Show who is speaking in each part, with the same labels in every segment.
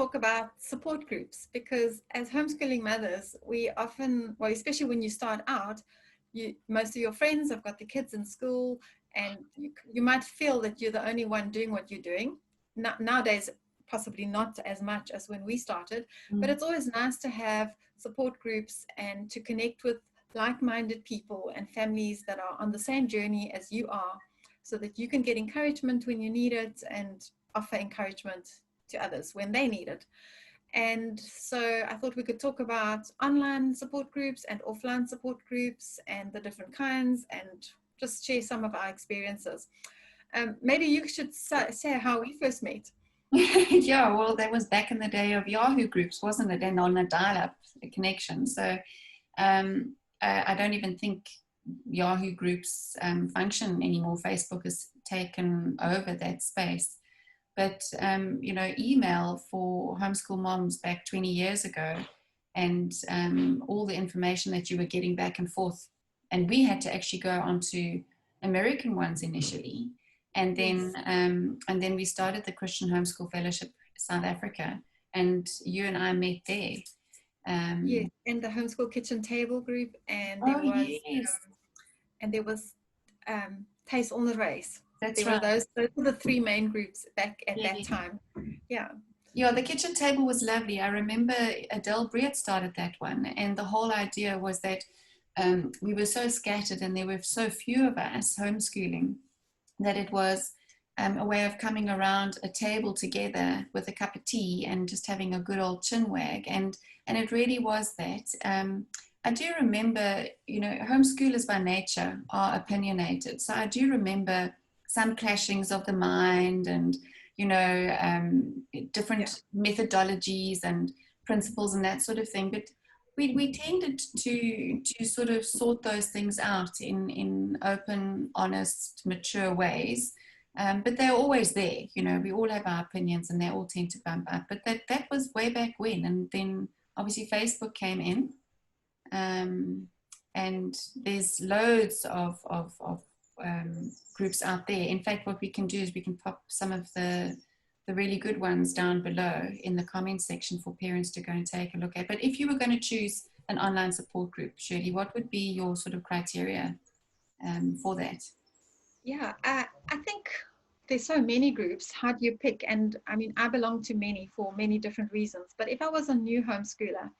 Speaker 1: talk about support groups, because as homeschooling mothers, we often, well, especially when you start out, most of your friends have got the kids in school, and you might feel that you're the only one doing what you're doing. Nowadays, possibly not as much as when we started, but it's always nice to have support groups and to connect with like-minded people and families that are on the same journey as you are, so that you can get encouragement when you need it and offer encouragement to others when they need it. And so I thought we could talk about online support groups and offline support groups and the different kinds, and just share some of our experiences. Maybe you should say how we first met.
Speaker 2: Yeah, well, that was back in the day of Yahoo groups, wasn't it? And on a dial-up connection. So I don't even think Yahoo groups function anymore. Facebook has taken over that space. But, you know, email for homeschool moms back 20 years ago, and all the information that you were getting back and forth. And we had to actually go onto American ones initially. And then we started the Christian Homeschool Fellowship South Africa, and you and I met there.
Speaker 1: Yes, and the homeschool kitchen table group, and there was Taste on the Race.
Speaker 2: That's
Speaker 1: there
Speaker 2: right.
Speaker 1: were those were the three main groups back at that time.
Speaker 2: Yeah, the kitchen table was lovely. I remember Adele Breert started that one, and the whole idea was that we were so scattered and there were so few of us homeschooling, that it was a way of coming around a table together with a cup of tea and just having a good old chin wag. And it really was that. I do remember, you know, homeschoolers by nature are opinionated. So I do remember some clashings of the mind and, you know, different methodologies and principles and that sort of thing. But we tended to sort of sort those things out in open, honest, mature ways. But they're always there. You know, we all have our opinions and they all tend to bump up. But that was way back when. And then obviously Facebook came in. And there's loads of groups out there. In fact, what we can do is we can pop some of the really good ones down below in the comment section for parents to go and take a look at. But if you were going to choose an online support group, Shirley, what would be your sort of criteria for that?
Speaker 1: Yeah, I think there's so many groups. How do you pick? And I mean, I belong to many for many different reasons. But if I was a new homeschooler,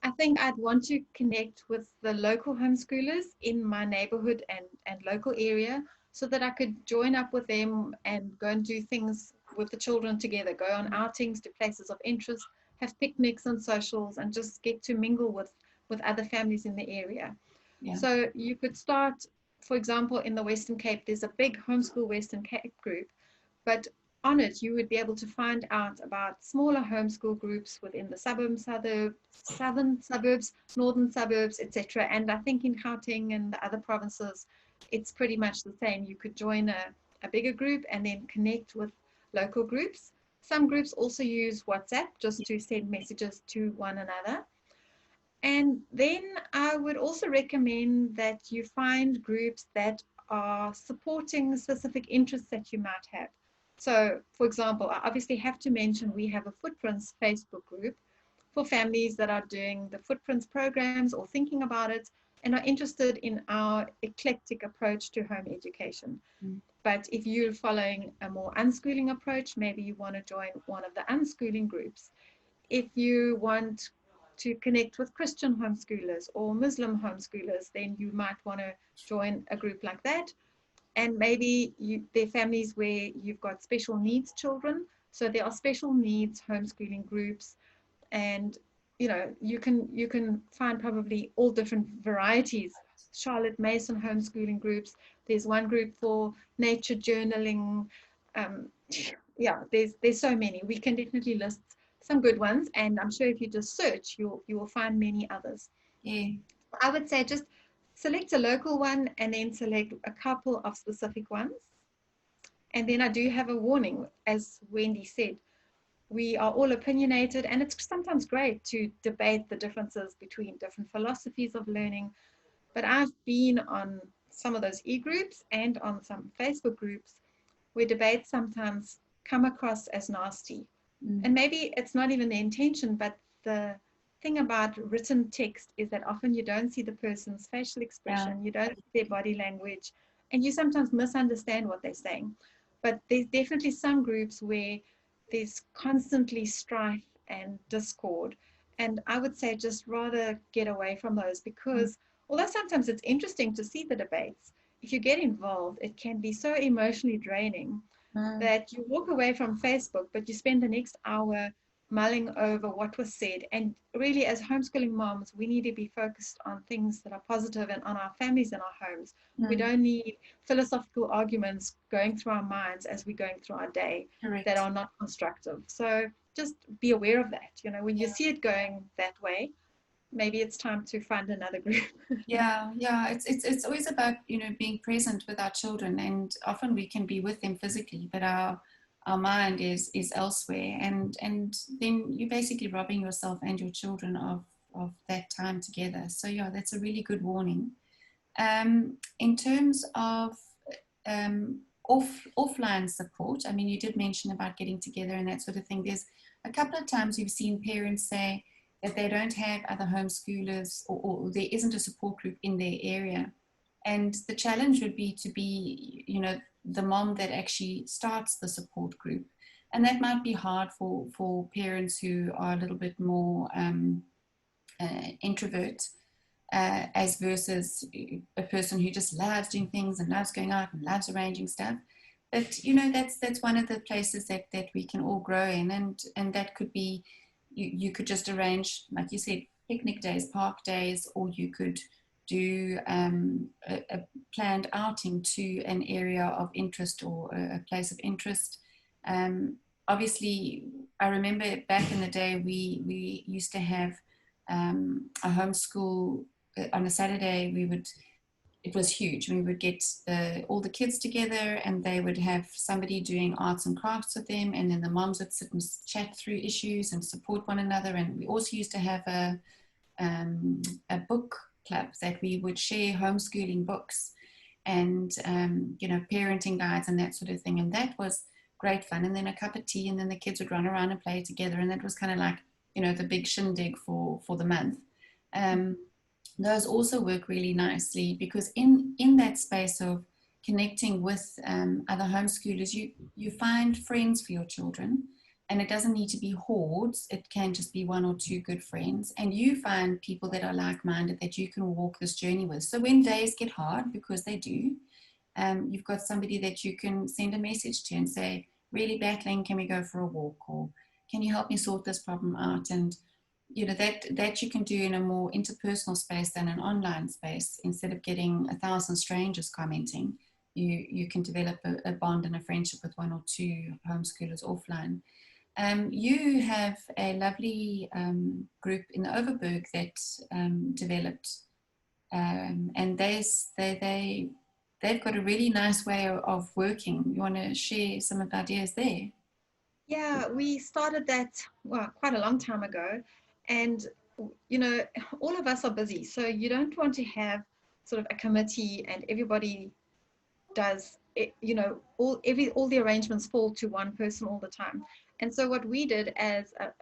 Speaker 1: I think I'd want to connect with the local homeschoolers in my neighborhood and local area, so that I could join up with them and go and do things with the children together, go on outings to places of interest, have picnics and socials, and just get to mingle with other families in the area.
Speaker 2: Yeah.
Speaker 1: So you could start, for example, in the Western Cape, there's a big Homeschool Western Cape group, but on it, you would be able to find out about smaller homeschool groups within the southern suburbs, northern suburbs, etc. And I think in Gauteng and the other provinces, it's pretty much the same. You could join a bigger group and then connect with local groups. Some groups also use WhatsApp just to send messages to one another. And then I would also recommend that you find groups that are supporting specific interests that you might have. So, for example, I obviously have to mention we have a Footprints Facebook group for families that are doing the Footprints programs or thinking about it and are interested in our eclectic approach to home education. But if you're following a more unschooling approach, maybe you want to join one of the unschooling groups. If you want to connect with Christian homeschoolers or Muslim homeschoolers, then you might want to join a group like that. And maybe there are families where you've got special needs children. So there are special needs homeschooling groups. And, you know, you can find probably all different varieties. Charlotte Mason homeschooling groups. There's one group for nature journaling. Yeah, there's so many. We can definitely list some good ones. And I'm sure if you just search, you will find many others.
Speaker 2: Yeah.
Speaker 1: I would say just select a local one and then select a couple of specific ones. And then I do have a warning, as Wendy said, we are all opinionated, and it's sometimes great to debate the differences between different philosophies of learning. But I've been on some of those e-groups and on some Facebook groups where debates sometimes come across as nasty. and maybe it's not even the intention, but the thing about written text is that often you don't see the person's facial expression, you don't see their body language, and you sometimes misunderstand what they're saying. But there's definitely some groups where there's constantly strife and discord. And I would say just rather get away from those, because although sometimes it's interesting to see the debates, if you get involved, it can be so emotionally draining that you walk away from Facebook, but you spend the next hour mulling over what was said. And really, as homeschooling moms, we need to be focused on things that are positive and on our families and our homes. We don't need philosophical arguments going through our minds as we're going through our day that are not constructive. So just be aware of that. You know, when you see it going that way, maybe it's time to find another group.
Speaker 2: It's always about, you know, being present with our children, and often we can be with them physically, but our mind is elsewhere, and then you're basically robbing yourself and your children of that time together. So yeah, that's a really good warning. In terms of offline support, I mean, you did mention about getting together and that sort of thing. There's a couple of times you've seen parents say that they don't have other homeschoolers, or there isn't a support group in their area. And the challenge would be to be, you know, the mom that actually starts the support group. And that might be hard for parents who are a little bit more introvert, as versus a person who just loves doing things and loves going out and loves arranging stuff. But you know, that's one of the places that we can all grow in, and that could be, you could just arrange, like you said, picnic days, park days, or you could do a planned outing to an area of interest or a place of interest. Obviously, I remember back in the day we used to have a homeschool on a Saturday. It was huge. We would get all the kids together, and they would have somebody doing arts and crafts with them, and then the moms would sit and chat through issues and support one another. And we also used to have a book club that we would share homeschooling books and you know, parenting guides and that sort of thing. And that was great fun. And then a cup of tea, and then the kids would run around and play together, and that was kind of like, you know, the big shindig for the month. Those also work really nicely, because in that space of connecting with other homeschoolers, you find friends for your children, and it doesn't need to be hordes. It can just be one or two good friends, and you find people that are like-minded that you can walk this journey with. So when days get hard, because they do, you've got somebody that you can send a message to and say, really battling, can we go for a walk, or can you help me sort this problem out? And you know, that you can do in a more interpersonal space than an online space. Instead of getting 1,000 strangers commenting, you can develop a bond and a friendship with one or two homeschoolers offline. You have a lovely group in the Overberg that developed, and they've got a really nice way of working. You want to share some of the ideas there?
Speaker 1: Yeah, we started that, well, quite a long time ago. And, you know, all of us are busy. So you don't want to have sort of a committee and everybody does it, you know, all the arrangements fall to one person all the time. And so what we did as a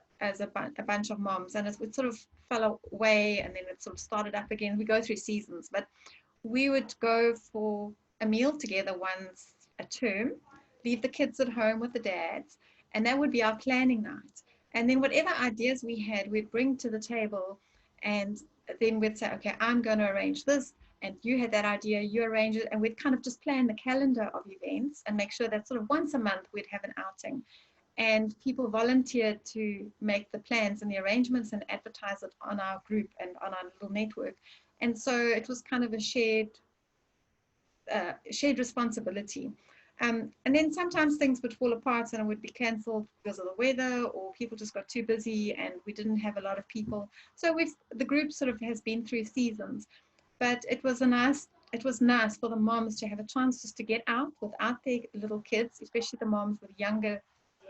Speaker 1: bunch of moms, and it sort of fell away and then it sort of started up again. We go through seasons, but we would go for a meal together once a term, leave the kids at home with the dads, and that would be our planning night. And then whatever ideas we had, we'd bring to the table, and then we'd say, okay, I'm going to arrange this, and you had that idea, you arrange it, and we'd kind of just plan the calendar of events and make sure that sort of once a month we'd have an outing. And people volunteered to make the plans and the arrangements and advertise it on our group and on our little network. And so it was kind of a shared responsibility. And then sometimes things would fall apart and it would be cancelled because of the weather, or people just got too busy and we didn't have a lot of people. So the group sort of has been through seasons, but it was nice for the moms to have a chance just to get out without their little kids, especially the moms with younger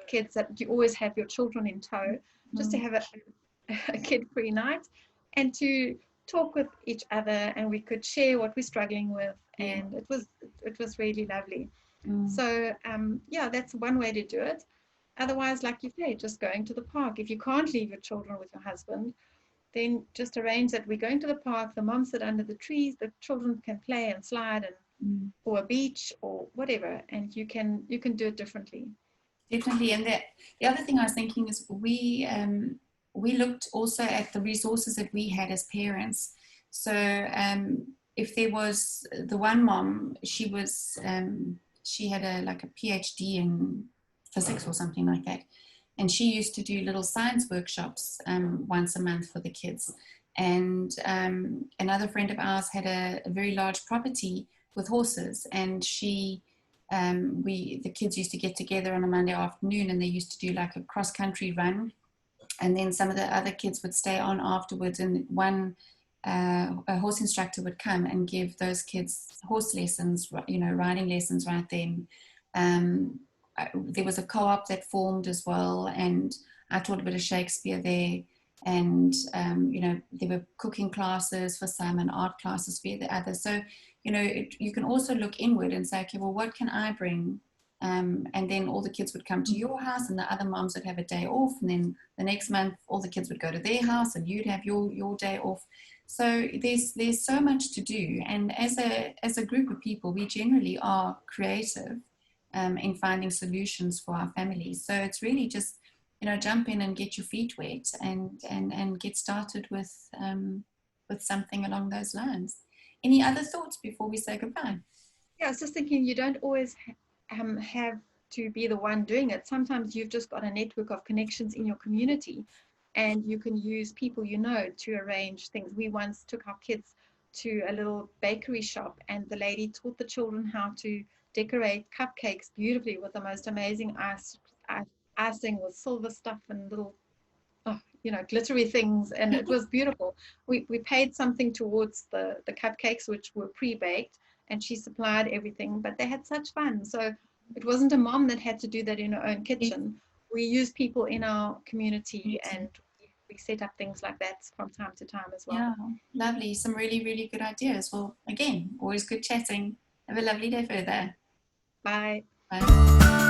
Speaker 1: kids that you always have your children in tow, just to have a kid-free night and to talk with each other, and we could share what we're struggling with, and it was really lovely. So yeah, that's one way to do it. Otherwise, like you say, just going to the park. If you can't leave your children with your husband, then just arrange that we're going to the park, the moms sit under the trees, the children can play and slide, and or a beach or whatever, and you can do it differently.
Speaker 2: Definitely. And the other thing I was thinking is we looked also at the resources that we had as parents. So if there was the one mom, she had a PhD in physics or something like that, and she used to do little science workshops once a month for the kids. And another friend of ours had a very large property with horses, and the kids used to get together on a Monday afternoon, and they used to do like a cross country run, and then some of the other kids would stay on afterwards, and a horse instructor would come and give those kids horse lessons, riding lessons right then. There was a co-op that formed as well, and I taught a bit of Shakespeare there. And there were cooking classes for some and art classes for the others. So you can also look inward and say, okay, well, what can I bring? And then all the kids would come to your house, and the other moms would have a day off, and then the next month all the kids would go to their house, and you'd have your day off. So there's so much to do, and as a group of people, we generally are creative in finding solutions for our families. So it's really just jump in and get your feet wet, and get started with something along those lines. Any other thoughts before we say goodbye?
Speaker 1: Yeah, I was just thinking you don't always have to be the one doing it. Sometimes you've just got a network of connections in your community, and you can use people to arrange things. We once took our kids to a little bakery shop, and the lady taught the children how to decorate cupcakes beautifully with the most amazing icing with silver stuff and little glittery things, and it was beautiful. We paid something towards the cupcakes, which were pre-baked, and she supplied everything, but they had such fun. So it wasn't a mom that had to do that in her own kitchen. We used people in our community, and we set up things like that from time to time as well.
Speaker 2: Yeah, lovely. Some really, really good ideas. Well, again, always good chatting. Have a lovely day further.
Speaker 1: Bye.
Speaker 2: Bye.